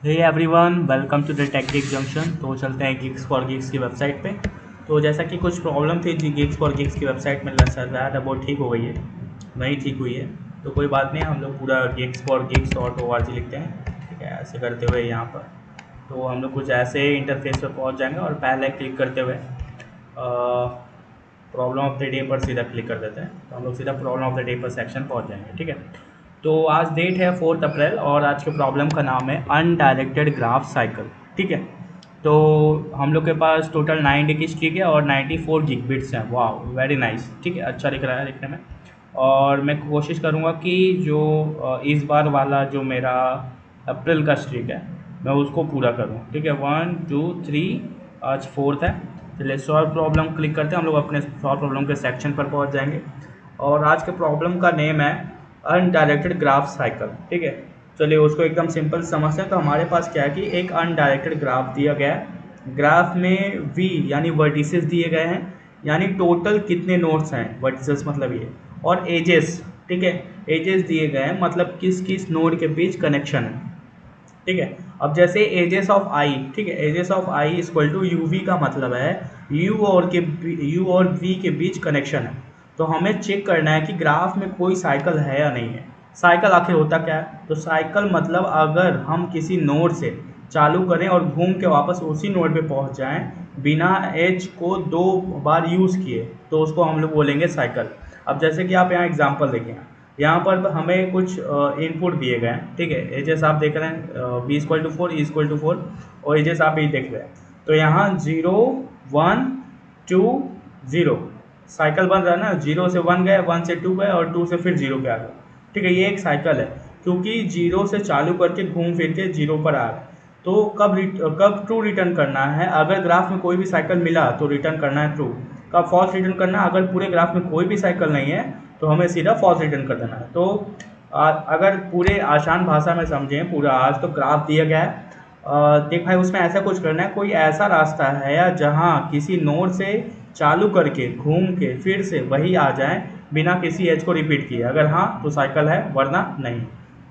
Hey everyone, welcome to the tech gig junction. तो चलते हैं गिग्स फॉर गिग्स की वेबसाइट पे। तो जैसा कि कुछ प्रॉब्लम थी जी गिग्स फॉर गिग्स की वेबसाइट में चल रहा था, वो ठीक हो गई है, नहीं ठीक हुई है। तो कोई बात नहीं, हम लोग पूरा gigs for gigs dot ORG लिखते हैं, ठीक है। ऐसे करते हुए यहाँ पर तो हम लोग कुछ ऐसे इंटरफेस पर पहुँच जाएंगे और पहले क्लिक करते हुए प्रॉब्लम ऑफ द डे पर सीधा क्लिक कर देते हैं। तो हम लोग सीधा प्रॉब्लम ऑफ द डे पर सेक्शन पहुँच जाएंगे, ठीक है। तो आज डेट है 4 अप्रैल और आज के प्रॉब्लम का नाम है अनडायरेक्टेड ग्राफ साइकिल, ठीक है। तो हम लोग के पास टोटल 9 की स्ट्रिक है और 94 गिगबिट्स हैं। वाह, वेरी नाइस, ठीक है, अच्छा लिख रहा है लिखने में। और मैं कोशिश करूँगा कि जो इस बार वाला जो मेरा अप्रैल का स्ट्रिक है मैं उसको पूरा करूँ, ठीक है। 1 2 3, आज 4th है। चलिए सॉल्व प्रॉब्लम क्लिक करते हैं, हम लोग अपने सॉल्व प्रॉब्लम के सेक्शन पर पहुँच जाएंगे। और आज के प्रॉब्लम का नेम है अनडायरेक्टेड ग्राफ साइकिल, ठीक है। चलिए उसको एकदम सिंपल समझते हैं। तो हमारे पास क्या है कि एक अनडायरेक्टेड ग्राफ दिया गया है। ग्राफ में वी यानी वर्टिसेस दिए गए हैं, यानी टोटल कितने नोड्स हैं, वर्टिसेस मतलब ये, और एजेस, ठीक है, एजेस दिए गए हैं, मतलब किस किस नोड के बीच कनेक्शन है, ठीक है। अब जैसे एजेस ऑफ आई, ठीक है, edges of i equal to u v का मतलब है यू और वी के बीच कनेक्शन है। तो हमें चेक करना है कि ग्राफ में कोई साइकिल है या नहीं है। साइकिल आखिर होता क्या है? तो साइकिल मतलब अगर हम किसी नोड से चालू करें और घूम के वापस उसी नोड पे पहुंच जाएं बिना एज को 2 बार यूज़ किए, तो उसको हम लोग बोलेंगे साइकिल। अब जैसे कि आप यहाँ एग्जाम्पल देखें, यहाँ पर हमें कुछ इनपुट दिए गए हैं, ठीक है। एजेस आप देख रहे हैं, b equal to 4, e equal to 4, और एजेस आप भी देख रहे हैं। तो यहाँ 0 1 2 0 साइकिल बन रहा है ना। 0 से 1 गए, 1 से 2 गए और 2 से फिर 0 पे आ गए, ठीक है। ये एक साइकिल है, क्योंकि 0 से चालू करके घूम फिर के 0 पर आ गए। तो कब ट्रू रिटर्न करना है? अगर ग्राफ में कोई भी साइकिल मिला तो रिटर्न करना है ट्रू। कब फॉल्स रिटर्न करना है? अगर पूरे ग्राफ में कोई भी साइकिल नहीं है तो हमें सीधा फॉल्स रिटर्न कर देना है। तो अगर पूरे आसान भाषा में समझें पूरा, आज तो ग्राफ दिया गया है, देख भाई उसमें ऐसा कुछ करना है, कोई ऐसा रास्ता है या जहाँ किसी नोड से चालू करके घूम के फिर से वही आ जाए बिना किसी एज को रिपीट किए। अगर हाँ तो साइकिल है, वरना नहीं।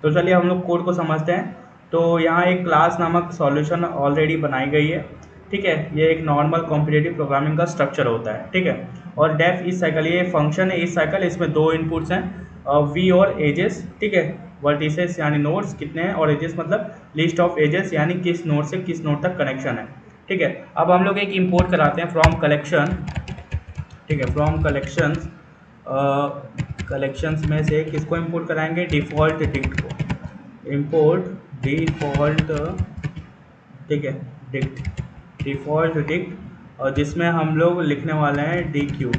तो चलिए हम लोग कोड को समझते हैं। तो यहाँ एक क्लास नामक सॉल्यूशन ऑलरेडी बनाई गई है, ठीक है। ये एक नॉर्मल कॉम्पिटिटिव प्रोग्रामिंग का स्ट्रक्चर होता है, ठीक है। और डेफ इस साइकिल, ये फंक्शन है इस साइकिल, इसमें 2 इनपुट्स हैं, वी और एजेस, ठीक है। वर्टिसेस यानी नोड्स कितने हैं, और एजेस मतलब लिस्ट ऑफ एजेस यानी किस नोड से किस नोड तक कनेक्शन है, ठीक है। अब हम लोग एक इंपोर्ट कराते हैं फ्रॉम कलेक्शन, ठीक है। फ्रॉम कलेक्शंस, कलेक्शंस में से किसको इंपोर्ट कराएंगे? डिफ़ॉल्ट डिक्ट को। इंपोर्ट डिफ़ॉल्ट, ठीक है, डिक्ट, डिफ़ॉल्ट डिक्ट, और जिसमें हम लोग लिखने वाले हैं DQ,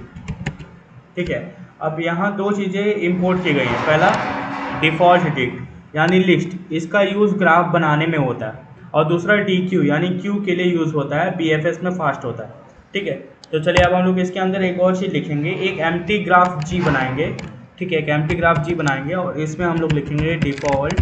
ठीक है। अब यहाँ 2 चीज़ें इंपोर्ट की गई हैं। पहला डिफ़ॉल्ट डिक्ट यानी लिस्ट, इसका यूज़ ग्राफ बनाने में होता है, और दूसरा DQ यानी क्यू के लिए यूज़ होता है, BFS में फास्ट होता है, ठीक है। तो चलिए अब हम लोग इसके अंदर एक और चीज़ लिखेंगे, एक एम्प्टी ग्राफ G बनाएंगे, ठीक है। एक एम्प्टी ग्राफ G बनाएंगे और इसमें हम लोग लिखेंगे डिफ़ॉल्ट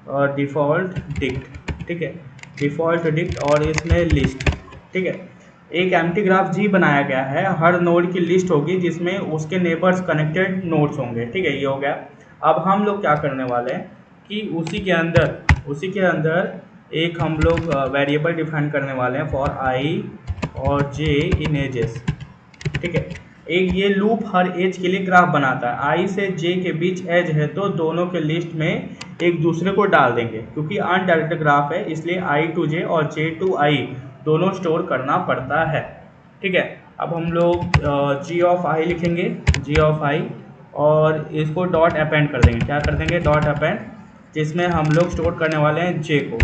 और डिफ़ॉल्ट डिक्ट, ठीक है, डिफ़ॉल्ट डिक्ट, और इसमें लिस्ट, ठीक है। एक एम्प्टी ग्राफ G बनाया गया है, हर नोड की लिस्ट होगी जिसमें उसके नेबर्स कनेक्टेड नोड्स होंगे, ठीक है, ये हो गया। अब हम लोग क्या करने वाले हैं कि उसी के अंदर एक हम लोग वेरिएबल डिफाइन करने वाले हैं फॉर आई और जे इन एजेस, ठीक है। एक ये लूप हर एज के लिए ग्राफ बनाता है। आई से जे के बीच एज है तो दोनों के लिस्ट में एक दूसरे को डाल देंगे, क्योंकि अनडायरेक्टेड ग्राफ है इसलिए आई टू जे और जे टू आई दोनों स्टोर करना पड़ता है, ठीक है। अब हम लोग जी ऑफ आई लिखेंगे, जी ऑफ आई, और इसको डॉट अपेंड कर देंगे। क्या कर देंगे? डॉट अपेंड, जिसमें हम लोग स्टोर करने वाले हैं जे को,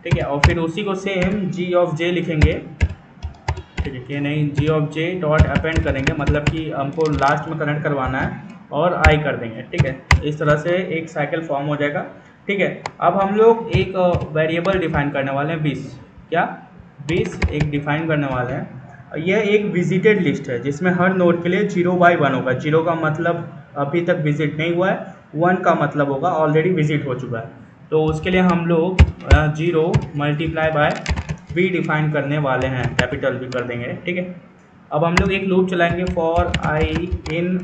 ठीक है। और फिर उसी को सेम जी ऑफ जे लिखेंगे, ठीक है, कि नहीं, जी ऑफ जे डॉट अपेंड करेंगे, मतलब कि हमको लास्ट में कनेक्ट करवाना है, और आई कर देंगे, ठीक है। इस तरह से एक साइकिल फॉर्म हो जाएगा, ठीक है। अब हम लोग एक वेरिएबल डिफाइन करने वाले हैं 20, क्या 20 एक डिफाइन करने वाले हैं। यह एक विजिटेड लिस्ट है जिसमें हर नोड के लिए 0/1 होगा। 0 का मतलब अभी तक विजिट नहीं हुआ है, 1 का मतलब होगा ऑलरेडी विजिट हो चुका है। तो उसके लिए हम लोग 0 मल्टीप्लाई बाय वी डिफाइन करने वाले हैं, कैपिटल वी कर देंगे, ठीक है। अब हम लोग एक लूप चलाएंगे for i in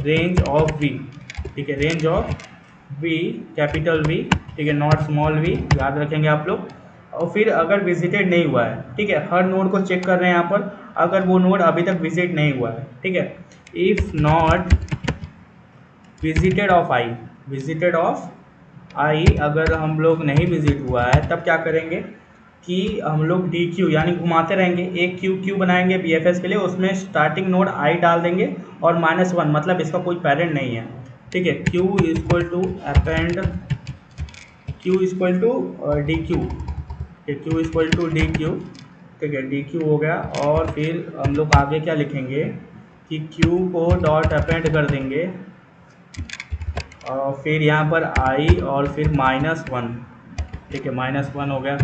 range of v, ठीक है, range of v capital v, ठीक है, नॉट स्मॉल वी याद रखेंगे आप लोग। और फिर अगर विजिटेड नहीं हुआ है, ठीक है, हर नोड को चेक कर रहे हैं यहाँ पर, अगर वो नोड अभी तक विजिट नहीं हुआ है, ठीक है, if not visited of i, visited of i अगर हम लोग नहीं विजिट हुआ है तब क्या करेंगे कि हम लोग डी क्यू यानी घुमाते रहेंगे, एक क्यू बनाएंगे बी एफ एस के लिए, उसमें स्टार्टिंग नोड आई डाल देंगे और -1 मतलब इसका कोई पेरेंट नहीं है, ठीक है, q equal to append q equal to d q, q equal to d q, ठीक है, डी क्यू हो गया। और फिर हम लोग आगे क्या लिखेंगे कि क्यू को डॉट अपेंड कर देंगे और फिर यहाँ पर आई और फिर -1, ठीक है, -1 हो गया,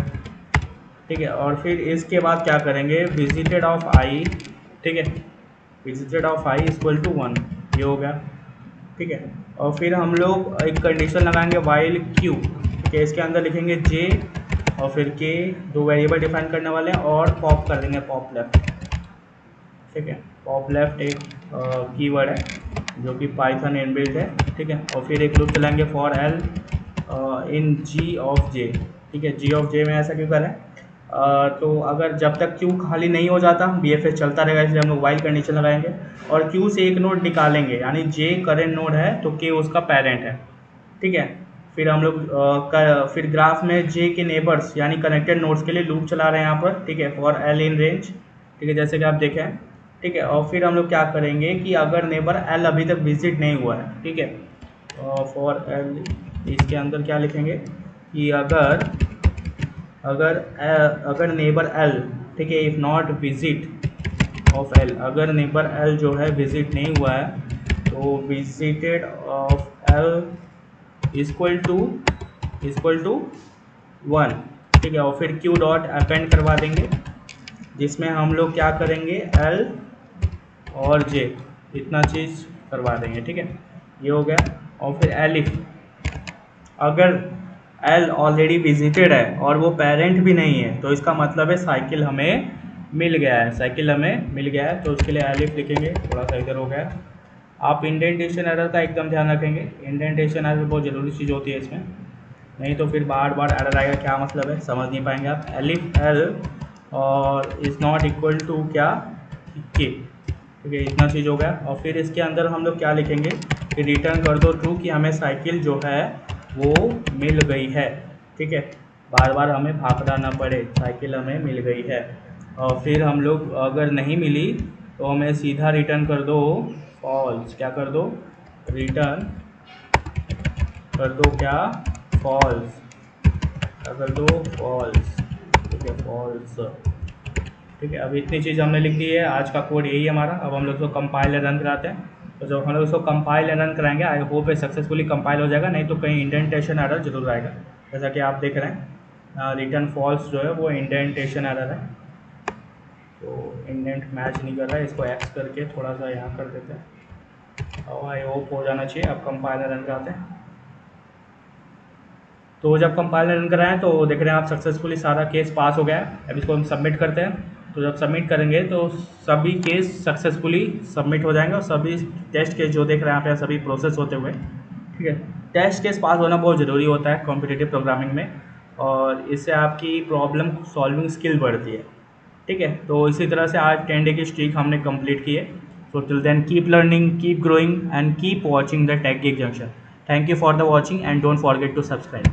ठीक है। और फिर इसके बाद क्या करेंगे, विजिटेड ऑफ आई, ठीक है, visited of i equal to 1, ये हो गया, ठीक है। और फिर हम लोग एक कंडीशन लगाएंगे वाइल क्यू, ठीक है, इसके अंदर लिखेंगे जे और फिर के, दो वेरिएबल डिफाइन करने वाले हैं, और पॉप कर देंगे पॉप लेफ्ट, ठीक है, पॉप लेफ्ट एक कीवर्ड है जो कि पाइथन इनबिल्ट है, ठीक है। और फिर एक लूप चलाएंगे for l in g of j, ठीक है, जी ऑफ जे में ऐसा क्यों करें, तो अगर जब तक क्यू खाली नहीं हो जाता बी एफ एस चलता रहेगा, इसलिए हम लोग वाइल कंडीशन लगाएंगे और क्यू से एक नोड निकालेंगे, यानी जे करेंट नोड है तो के उसका पेरेंट है, ठीक है। फिर हम लोग फिर ग्राफ में जे के नेबर्स यानी कनेक्टेड नोड्स के लिए लूप चला रहे हैं यहाँ पर, ठीक है, फॉर एल इन रेंज, ठीक है, जैसे कि आप देखें, ठीक है। और फिर हम लोग क्या करेंगे कि अगर नेबर एल अभी तक विजिट नहीं हुआ है, ठीक है, फॉर एल इसके अंदर क्या लिखेंगे कि अगर नेबर एल, ठीक है, if not visit of l, अगर नेबर एल जो है विजिट नहीं हुआ है तो visited of l equal to 1, ठीक है। और फिर क्यू डॉट अपेंड करवा देंगे जिसमें हम लोग क्या करेंगे एल और जे इतना चीज़ करवा देंगे, ठीक है, ये हो गया। और फिर एलिफ अगर एल ऑलरेडी विजिटेड है और वो पेरेंट भी नहीं है तो इसका मतलब है साइकिल हमें मिल गया है, साइकिल हमें मिल गया है, तो उसके लिए एलिफ लिखेंगे, थोड़ा सा इधर हो गया। आप इंडेंटेशन एरर का एकदम ध्यान रखेंगे, इंडेंटेशन एरर बहुत ज़रूरी चीज़ होती है इसमें, नहीं तो फिर बार बार एरर आएगा, क्या मतलब है समझ नहीं पाएंगे आप। एलिफ एल और इज़ नॉट इक्वल टू क्या के, ठीक है, इतना चीज़ हो गया। और फिर इसके अंदर हम लोग क्या लिखेंगे कि रिटर्न कर दो ट्रू कि हमें साइकिल जो है वो मिल गई है, ठीक है, बार बार हमें भागना ना पड़े, साइकिल हमें मिल गई है। और फिर हम लोग अगर नहीं मिली तो हमें सीधा रिटर्न कर दो फॉल्स, क्या कर दो, रिटर्न कर दो क्या, फॉल्स, क्या कर दो, फॉल्स, ठीक है, फॉल्स, ठीक है। अब इतनी चीज़ हमने लिख दी है, आज का कोड यही है हमारा। अब हम लोग इसको कंपाइल रन कराते हैं, तो जब हम लोग इसको कंपाइल रन कराएंगे आई होप ये सक्सेसफुली कंपाइल हो जाएगा, नहीं तो कहीं इंडेंटेशन एरर जरूर आएगा, जैसा कि आप देख रहे हैं रिटर्न फॉल्स जो है वो इंडेंटेशन एरर है, तो इंडेंट मैच नहीं कर रहा है, इसको एक्स करके थोड़ा सा यहाँ कर देते हैं और आई होप हो जाना चाहिए। अब कंपाइल रन कराते हैं, तो जब कंपाइल रन कराएं तो देख रहे हैं आप सक्सेसफुली सारा केस पास हो गया है। अब इसको हम सबमिट करते हैं, तो जब सबमिट करेंगे तो सभी केस सक्सेसफुली सबमिट हो जाएंगे और सभी टेस्ट केस जो देख रहे हैं आप यहाँ सभी प्रोसेस होते हुए, ठीक है। टेस्ट केस पास होना बहुत ज़रूरी होता है कॉम्पिटिटिव प्रोग्रामिंग में, और इससे आपकी प्रॉब्लम सॉल्विंग स्किल बढ़ती है, ठीक है। तो इसी तरह से आज 10 डे की स्ट्रीक हमने कंप्लीट की है। So till then keep learning, keep growing and keep watching the tech gig junction. Thank you for the watching and don't forget to subscribe.